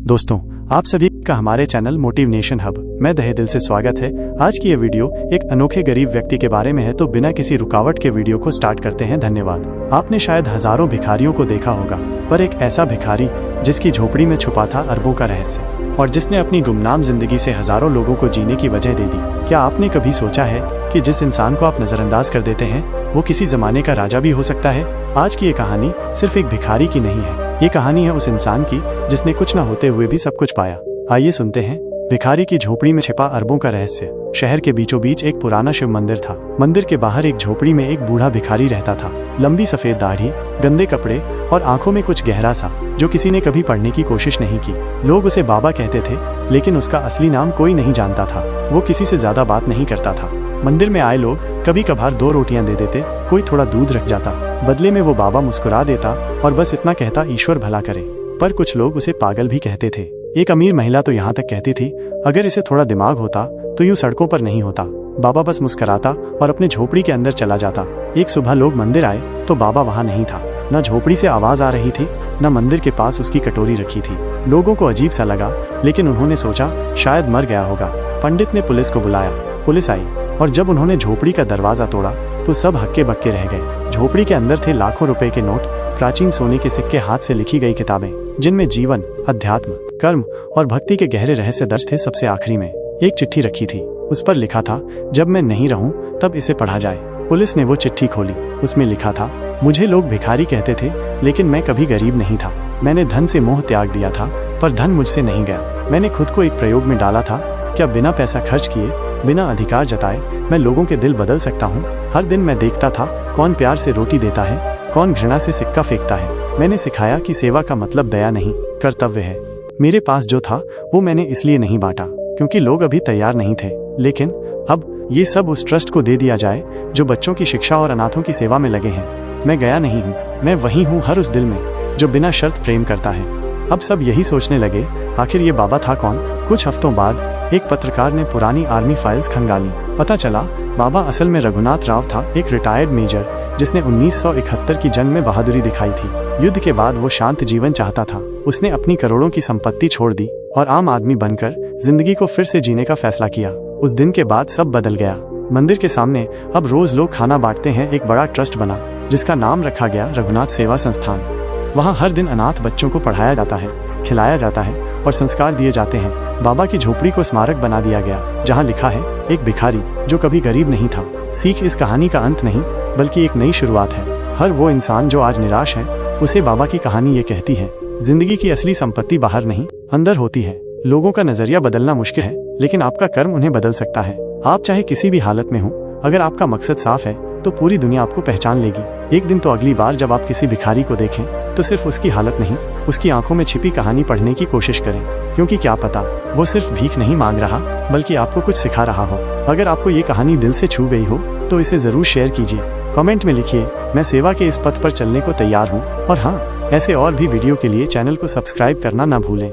दोस्तों, आप सभी का हमारे चैनल मोटिवेशन हब में तहे दिल से स्वागत है। आज की ये वीडियो एक अनोखे गरीब व्यक्ति के बारे में है, तो बिना किसी रुकावट के वीडियो को स्टार्ट करते हैं। धन्यवाद। आपने शायद हजारों भिखारियों को देखा होगा, पर एक ऐसा भिखारी जिसकी झोपड़ी में छुपा था अरबों का रहस्य और जिसने अपनी गुमनाम जिंदगी से हजारों लोगों को जीने की वजह दे दी। क्या आपने कभी सोचा है कि जिस इंसान को आप नजरअंदाज कर देते हैं वो किसी जमाने का राजा भी हो सकता है? आज की ये कहानी सिर्फ एक भिखारी की नहीं है, ये कहानी है उस इंसान की जिसने कुछ न होते हुए भी सब कुछ पाया। आइए सुनते हैं भिखारी की झोपड़ी में छिपा अरबों का रहस्य। शहर के बीचों बीच एक पुराना शिव मंदिर था। मंदिर के बाहर एक झोपड़ी में एक बूढ़ा भिखारी रहता था। लंबी सफेद दाढ़ी, गंदे कपड़े और आंखों में कुछ गहरा सा जो किसी ने कभी पढ़ने की कोशिश नहीं की। लोग उसे बाबा कहते थे, लेकिन उसका असली नाम कोई नहीं जानता था। वो किसी से ज्यादा बात नहीं करता था। मंदिर में आए लोग कभी कभार 2 रोटियां दे देते, कोई थोड़ा दूध रख जाता। बदले में वो बाबा मुस्कुरा देता और बस इतना कहता, ईश्वर भला करे। पर कुछ लोग उसे पागल भी कहते थे। एक अमीर महिला तो यहाँ तक कहती थी, अगर इसे थोड़ा दिमाग होता तो यूं सड़कों पर नहीं होता। बाबा बस मुस्कुराता और अपने झोपड़ी के अंदर चला जाता। एक सुबह लोग मंदिर आए तो बाबा वहाँ नहीं था। न झोपड़ी से आवाज आ रही थी, न मंदिर के पास उसकी कटोरी रखी थी। लोगों को अजीब सा लगा, लेकिन उन्होंने सोचा शायद मर गया होगा। पंडित ने पुलिस को बुलाया। पुलिस आई और जब उन्होंने झोपड़ी का दरवाजा तोड़ा तो सब हक्के बक्के रह गए। झोपड़ी के अंदर थे लाखों रुपए के नोट, प्राचीन सोने के सिक्के, हाथ से लिखी गई किताबें जिनमें जीवन, अध्यात्म, कर्म और भक्ति के गहरे रहस्य दर्ज थे। सबसे आखिरी में एक चिट्ठी रखी थी। उस पर लिखा था, जब मैं नहीं रहूं तब इसे पढ़ा जाए। पुलिस ने वो चिट्ठी खोली। उसमें लिखा था, मुझे लोग भिखारी कहते थे, लेकिन मैं कभी गरीब नहीं था। मैंने धन से मोह त्याग दिया था, पर धन मुझसे नहीं गया। मैंने खुद को एक प्रयोग में डाला था, क्या बिना पैसा खर्च किए, बिना अधिकार जताए मैं लोगों के दिल बदल सकता हूँ। हर दिन मैं देखता था कौन प्यार से रोटी देता है, कौन घृणा से सिक्का फेंकता है। मैंने सिखाया कि सेवा का मतलब दया नहीं, कर्तव्य है। मेरे पास जो था वो मैंने इसलिए नहीं बांटा क्योंकि लोग अभी तैयार नहीं थे, लेकिन अब ये सब उस ट्रस्ट को दे दिया जाए जो बच्चों की शिक्षा और अनाथों की सेवा में लगे हैं। मैं गया नहीं हूँ, मैं वही हूँ हर उस दिल में जो बिना शर्त प्रेम करता है। अब सब यही सोचने लगे, आखिर ये बाबा था कौन? कुछ हफ्तों बाद एक पत्रकार ने पुरानी आर्मी फाइल्स खंगाली। पता चला बाबा असल में रघुनाथ राव था, एक रिटायर्ड मेजर जिसने 1971 की जंग में बहादुरी दिखाई थी। युद्ध के बाद वो शांत जीवन चाहता था। उसने अपनी करोड़ों की संपत्ति छोड़ दी और आम आदमी बनकर जिंदगी को फिर से जीने का फैसला किया। उस दिन के बाद सब बदल गया। मंदिर के सामने अब रोज लोग खाना बांटते हैं। एक बड़ा ट्रस्ट बना जिसका नाम रखा गया रघुनाथ सेवा संस्थान। वहाँ हर दिन अनाथ बच्चों को पढ़ाया जाता है, खिलाया जाता है और संस्कार दिए जाते हैं। बाबा की झोपड़ी को स्मारक बना दिया गया जहाँ लिखा है, एक भिखारी जो कभी गरीब नहीं था। सीख इस कहानी का अंत नहीं बल्कि एक नई शुरुआत है। हर वो इंसान जो आज निराश है, उसे बाबा की कहानी ये कहती है, जिंदगी की असली संपत्ति बाहर नहीं अंदर होती है। लोगों का नजरिया बदलना मुश्किल है, लेकिन आपका कर्म उन्हें बदल सकता है। आप चाहे किसी भी हालत में हो, अगर आपका मकसद साफ है तो पूरी दुनिया आपको पहचान लेगी। एक दिन तो अगली बार जब आप किसी भिखारी को देखें तो सिर्फ उसकी हालत नहीं, उसकी आंखों में छिपी कहानी पढ़ने की कोशिश करें, क्योंकि क्या पता वो सिर्फ भीख नहीं मांग रहा बल्कि आपको कुछ सिखा रहा हो। अगर आपको ये कहानी दिल से छू गई हो तो इसे जरूर शेयर कीजिए। कमेंट में लिखिए, मैं सेवा के इस पथ पर चलने को तैयार हूँ। और हाँ, ऐसे और भी वीडियो के लिए चैनल को सब्सक्राइब करना ना भूलें।